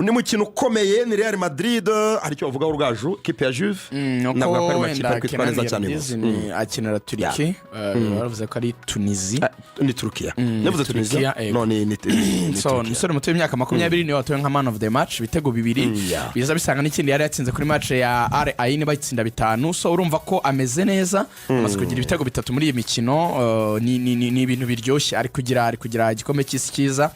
ni mukino ukomeye ni Real Madrid aricyo bavuga urugaju kipe ya Juve nabwo ko wenda kwitwariza cyane akinira Turiki baravuze ko ari Tunisia ni Turkiya navuze Tunisia none ni so umusore muto w'imyaka 20 niwe watowe nka man of the match bitego bibiri biza bisanga n'ikindi yari yatsinze kuri match ya Ariko bayitsinda 5 so urumva ko ameze neza amaze kugira ibitego 3 muri iyi mikino ni ibintu biryoshye ari kugira igikombe cy'isi cyiza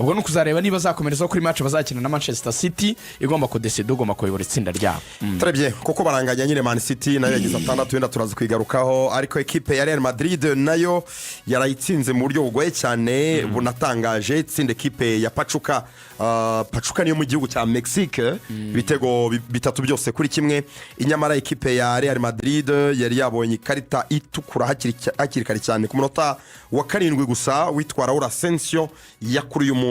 ubwo no kuzareba niba zakomereza kuri match bazakina na Manchester City igomba kudesida ugomba kuyobora itsinda ryabo très bien kuko baranganya nyine Man City nayo yagize 6 wenda turaza kwigarukaho ariko equipe ya Real Madrid nayo yarayitsinze mu buryo bugoye cyane bunatangaje itsinde equipe ya Pachuca niyo mu gihugu cya Mexique bitego 3 byose kuri kimwe inyamara equipe ya Real Madrid yari yabonye karita itukura hakiri kare cyane ku munota wa 7 gusa witwara Asensio yakuriye umuntu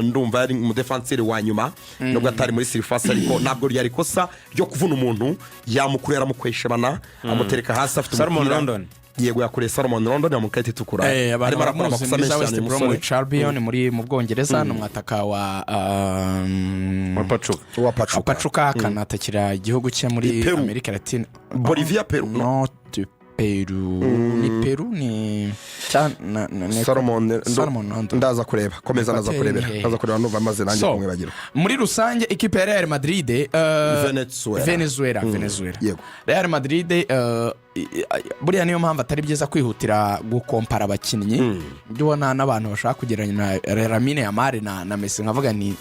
ndumva yari mu defenseur wa nyuma nubwo atari muri surface ariko ntabwo ryari kosa ryo kuvuna umuntu yamukurera mukweshebana amutereka hasi afite Salomon London yego yakuriye Salomon London yamukati tukura ari marakora amakosa menshi cyane muri Charbion muri mu Bwongereza no mwataka wa Pachuca kanatakira igihugu cye muri Amerika Latine Bolivia Peru no Peru ni Salomon ndaza kureba komeza naza kureba no bamaze nanjye kumwe bagira muri rusange equipe ya Real Madrid Venezuela yego Real Madrid buriya niyo mpamvu atari byiza kwihutira gukompara abakinnyi ndibona n'abantu bashaka kugereranya na Lamine Yamal na Messi nkavuga ni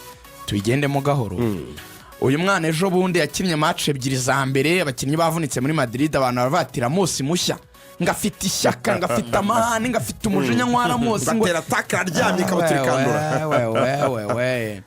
tuyigendemo gahoro uyu mwana ejo bundi yakinnye match 2 za mbere abakinnyi bavunitse muri Madrid abantu baravatira Mosi mushya ngafite ishyaka ngafite amahane ngafite umujinya nkwara Mosi ngo ataka aryamye kabutirikandura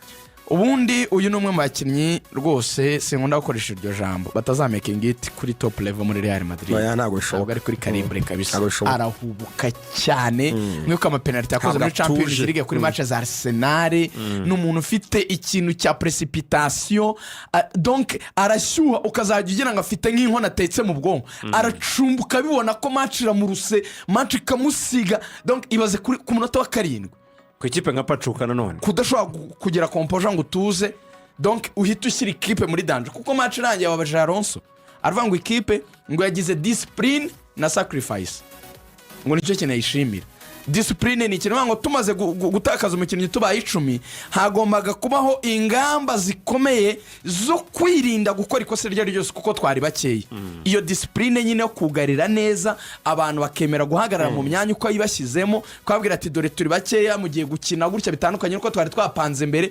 ubundi uyu numwe mu bakinnyi rwose sinkunda gukoresha iryo jambo batazamaking it kuri top level muri Real Madrid ntago bishoboka ari kuri calibre kabisa arahubuka cyane nk'uko ama penalty yakoze muri Champions League kuri match za Arsenal n'umuntu ufite ikintu cya precipitation donc arashyuha ukazajya ugira ngo afite nk'inkona atetse mu bwonko aracumbuka bibona ko match iramuruse match kamusiga donc ibaze ku munota wa 7 ku ikipe nka Pachuca nanone kudashobora kugira composure ngo tuze donc uhita ushyira ikipe muri danger kuko match irangiye wabaje Alonso aravuga ngo ikipe ngo yagize discipline na sacrifice ngo nicyo kintu yishimira discipline ni ikintu ngo tumaze gutakaza umukinnyi tubaye 10 hagombaga kubaho ingamba zikomeye zo kwirinda gukora ikosa ryo ryose kuko twari bakeye iyo discipline nyine yo kugarira neza abantu bakemera guhagarara mu myanya uko yibashyizemo kwabwira ati dore turi bakeya mu gihe gukina gutya bitandukanye uko twari twapanze mbere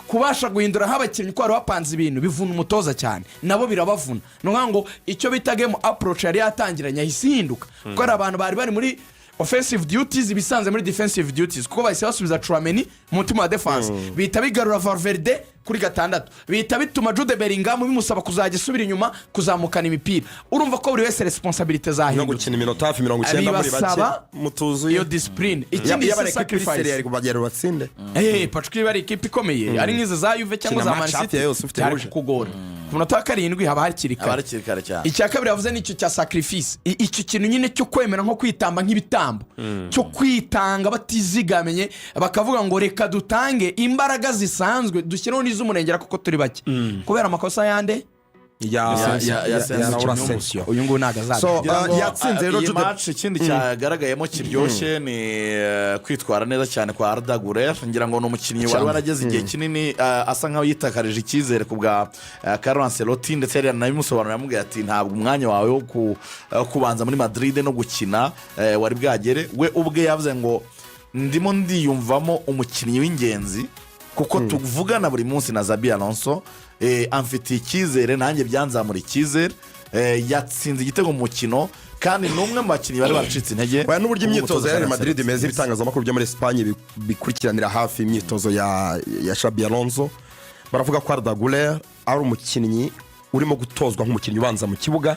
kubasha guhindura abakinnyi ko ari wapanze ibintu bivuna umutoza cyane nabo birabavuna no ngo icyo bita game approach yari yatangiranye ahisinduka ko ari abantu bari muri offensive duties ibisanze muri defensive duties kuko bahise basubiza Tchouaméni mu mutima wa defense bita bigarura Valverde kuri 6 bita bituma Jude Bellingham bimusaba kuzajya subira inyuma kuzamukana imipira urumva ko buri wese responsibility zahinduka no gukina iminota hafi 90 muri bake mutuzuye iyo discipline ikindi sacrifice yari kubagera batsinde Pachuca bari ikipe ikomeye ari nkize za Juve cyangwa za Man City cyari kugora ku munota wa 7 haba hakiri kare cyane icya kabiri yavuze n'icyo cya sacrifice icyo kintu nyine cyo kwemera nko kwitamba nk'ibitambo cyo kwitanga batizigamenye bakavuga ngo reka dutange imbaraga zisanzwe dushyiraho n'iz'umurengera kuko turi bake kubera amakosa yande ya Asensio uyu ngo nagazaga yatsinze rero Jude match ikindi cyagaragayemo kiryoshye ni kwitwara neza cyane kwa Arigaragaza ngira ngo no mukinnyi wari warageze igihe kinini asa nkaho yitakarije ikizere ku bwa Carlo Ancelotti ndetse yari nabimusobanurira yamubwiye ati ntabwo umwanya wawe wo kubanza muri Madrid no gukina wari bwagere we ubwe yavuze ngo ndimo ndiyumvamo umukinnyi w'ingenzi kuko tuvugana buri munsi na Xabi Alonso amfitiye ikizere nanjye byanzamura ikizere yatsinze igitego mu mukino kandi n'umwe mu bakinnyi bari baracitse intege n'uburyo imyitozo ya Real Madrid imeze ibitangazamakuru byo muri Espagne bikurikiranira hafi imyitozo ya Xabi Alonso baravuga ko Arigaragaza ari umukinnyi urimo gutozwa nk'umukinnyi ubanza mu kibuga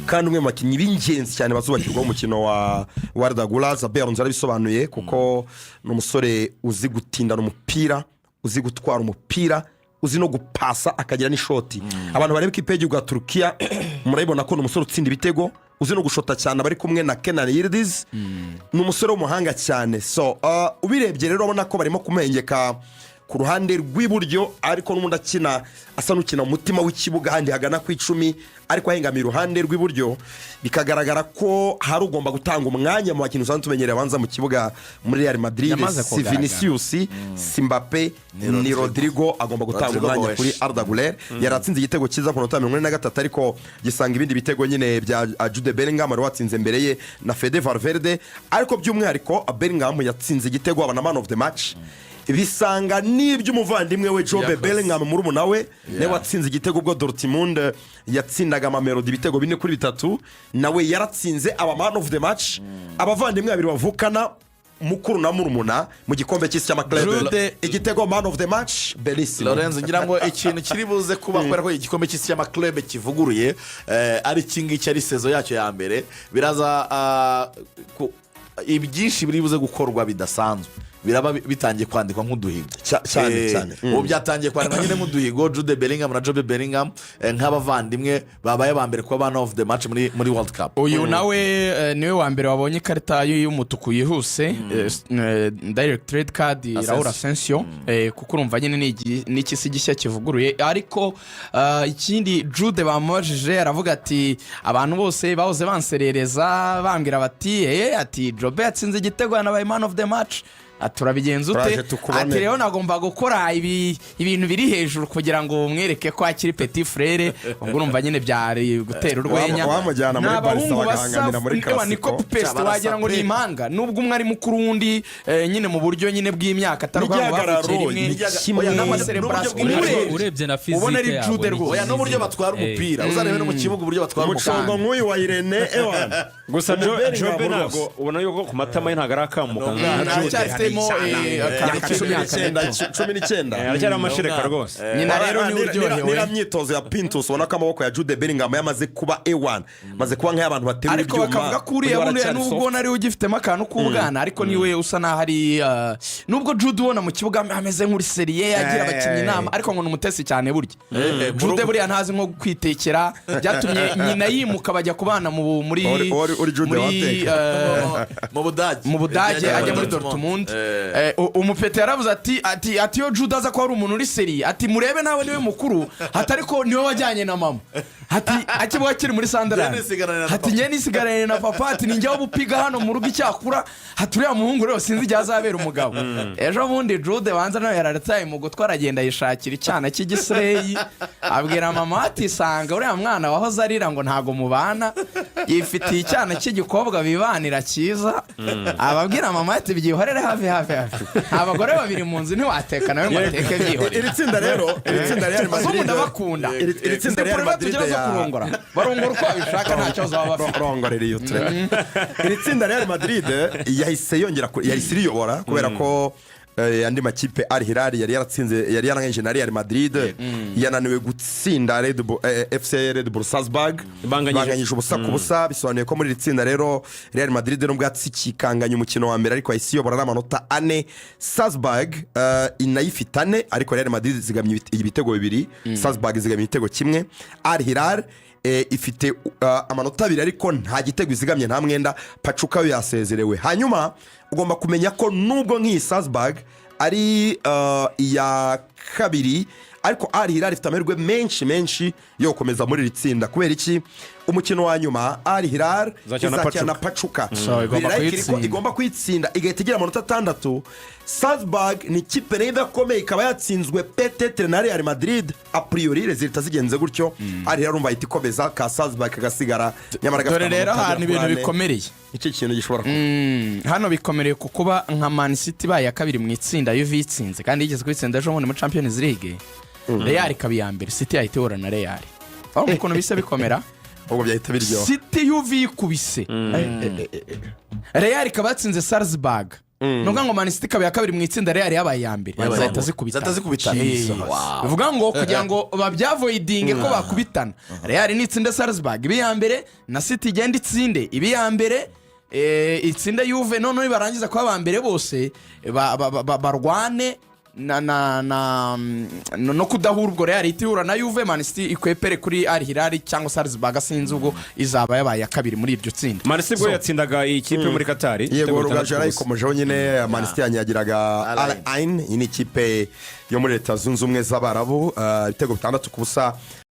kandi umwe mu bakinnyi b'ingenzi cyane bazubakirwa umukino wa Arigaragaza Xabi Alonso arabisobanuye kuko n'umusore uzi gutindana umupira uzi gutwara umupira uzi no gupasa akagira n'ishoti abantu bareba ikipe y'igihugu ya Turkiya murabibona ko n'umusore utsinda ibitego uzi no gushota cyane bari kumwe na Kenan Yildiz n'umusore w'umuhanga cyane so ubirebye rero ubona ko barimo kumengeka ku ruhande rw'iburyo ariko n'ubundi akina asa n'ukina mu mutima w'ikibuga handi hagana ku 10 ariko ahengamiye iruhande rw'iburyo bikagaragara ko hari ugomba gutanga umwanya mu bakinnyi usanzwe tumenyereye abanza mu kibuga muri Real Madrid. Si Vinicius, si Mbappe, ni Rodrigo agomba gutanga umwanya kuri Arigaragaza. Yaratsinze igitego cyiza ku nota 43 ariko gisanga ibindi bitego nyine bya Jude Bellingham wari watsinze mbere ye na Fede Valverde, ariko by'umwihariko Bellingham yatsinze igitego abana man of the match. Bisanga n'iby'umuvandimwe we Jude Bellingham muri umunawe ne watsinze igitego ubwo Dortmund yatsindaga Mamelodi ibitego 4-3, nawe yaratsinze aba man of the match. Abavandimwe babiri bavukana mukuru na murumuna mu gikombe cy'isi cy'amaklebe, igitego man of the match Bellissimo. Lorenzo ngira ngo ikintu kiri buze kuba kubera ko igikombe cy'isi cy'amaklebe kivuguruye ari kingi cyari sezo yacyo ya mbere, biraza ibyinshi biri buze gukorwa bidasanzwe, biraba bitangiye kwandikwa nk'uduhigo cyane. Ubu byatangiye kwandikwa nyine nk'uduhigo. Jude Bellingham na Jude Bellingham nk'abavandimwe babaye ba mbere kuba man of the match muri World Cup. Uyu nawe niwe wa mbere wabonye ikarita y'umutuku yihuse, direct red card Raul Asensio, kuko urumva nyine n'ikisi gishya kivuguruye. Ariko ikindi Jude bamubajije aravuga ati abantu bose bahoze banserereza bambwira bati ati Jobe yatsinze igitego yanabaye man of the match, turabigenza ute? Ati rero nagomba gukora ibintu biri hejuru kugira ngo mwereke ko akiri petit frere. Ubwo urumva nyine byari gutera urwenya, wamujyana muri Barca bagahanganira muri Clasico, niko peste wagira ngo ni impanga, nubwo umwe ari mukuru wundi nyine mu buryo nyine bw'imyaka ataruka ngo bavukire imwe urebye na fizike ubona ari Jude rwose. Oya n'uburyo batwara umupira uzarebe no mu kibuga uburyo batwara umucongo nk'uyu wa Irene Ewan. Gusa Jobe ntabwo ubona yuko ku matama ye ntabwo arakamuka aracyari amashereka rwose. Nyina rero ni uryohewe nira myitozo ya Pintus ubona ko amaboko ya Jude Bellingham yamaze kuba A1, maze kuba nk'abantu baterura ibyuma. Ariko bakavuga kuri yabundi nubwo nari ugifitemo akantu k'ubwana, ariko niwe usa naho ari nubwo Jude ubona mu kibuga ameze nk'uri serie agira abakinnyi inama, ariko ngo n'umutesi cyane burya. Jude buriya ntazi nko kwitekera, byatumye nyina yimuka bajya kubana mu Budage ajya muri Dortmund. Umupete yaravuze ati yo Jude aza ko ari umuntu uri serie, ati murebe nawe niwe mukuru, hatari ko niwe wajyanye na mama, ati akibuga kiri muri Sunderland, ati njye nisigarane na papa, ati ninjye bupiga hano mu rugo icyakura, ati uriya muhungu rero sinzi igihe azabera umugabo. Ejo bundi Jude banza nawe yararataye mu gutwara agenda yishakira icyana cy'igisreyi, abwira mama ati sanga uriya mwana wahoze arira ngo ntago mubana, yifitiye icyana cy'igikobwa bibanira cyiza. Ababwira mama ati byihorere hafi abagore babiri mu nzu ntiwateka nawe ngo ateke byihorere. Iratsinda rero Madrid ndabakunda. Iratsinda Real Madrid barongora uko babishaka nta cyo baba bafite. Rongorera iyo tre. Iratsinda Real Madrid yahise iriyobora kubera ko andi makipe Al Hilal yari yarangije na Real Madrid yananiwe gutsinda FC Red Bull Salzburg, banganyije ubusa ku busa. Bisobanuye ko muri Iratsinda rero Real Madrid nubwo yatsikanganye umukino wa mbere ariko yahise iyobora n'amanota 4. Salzburg inayifite 4 ariko Real Madrid zigamye ibitego 2, Salzburg zigamye ibitego 1. Al Hilal ifite amanota 2 ariko nta gitego izigamye nta mwenda. Pachuca yo yasezerewe. Hanyuma ugomba kumenya ko nubwo nk'iyi Salzburg ari iya kabiri, ariko Al Hilal ifite amahirwe menshi yo gukomeza muri Iratsinda. Kubera iki? Umukino wa nyuma Al Hilal izakina na Pachuca, igomba kwitsinda igahita igira amanota 6. Salzburg ni ikipe nayo idakomeye, ikaba yatsinzwe petetre na Real Madrid a priori rezilita zigenze gutyo. Al Hilal urumva ihita ikomeza, ka Salzburg kagasigara. Nyamara dore rero ahantu ibintu bikomereye, iki kintu gishobora hano bikomereye kukuba nka Man City baye kabiri mu itsinda Juve itsinze kandi yigeze kwitsinda ejo muri Champions League. Real kabi ya mbere, City yahita ihura na Real. Aho ukuntu bise bikomera ubwo byahita biryo. City Juve ikubise Real kabatsinze Salzburg, nubwo ngo Man City kabi ya kabiri mu itsinda Real yabaye ya mbere, zahita zikubitana. Bivuga ngo kugira ngo babyavoidinge ko bakubitana, Real ni itsinda Salzburg ibi ya mbere na City igenda itsinde ibi ya mbere, itsinda Juve none barangiza kwa ba mbere bose barwane no kudahura ubwo Real ihura na Juve, Man City ikwepere kuri Al Hilal cyangwa Salzburg sinzi ubwo izaba yabaye ya kabiri muri iryo tsinda. Man City bwo yatsindaga ikipe muri Qatar. Yego rugajureagansports ikomejeho nyine Man City yanyagiraga Al Ain, iyi ni ikipe yo muri Leta Zunze Ubumwe z'Abarabu, ibitego 6-0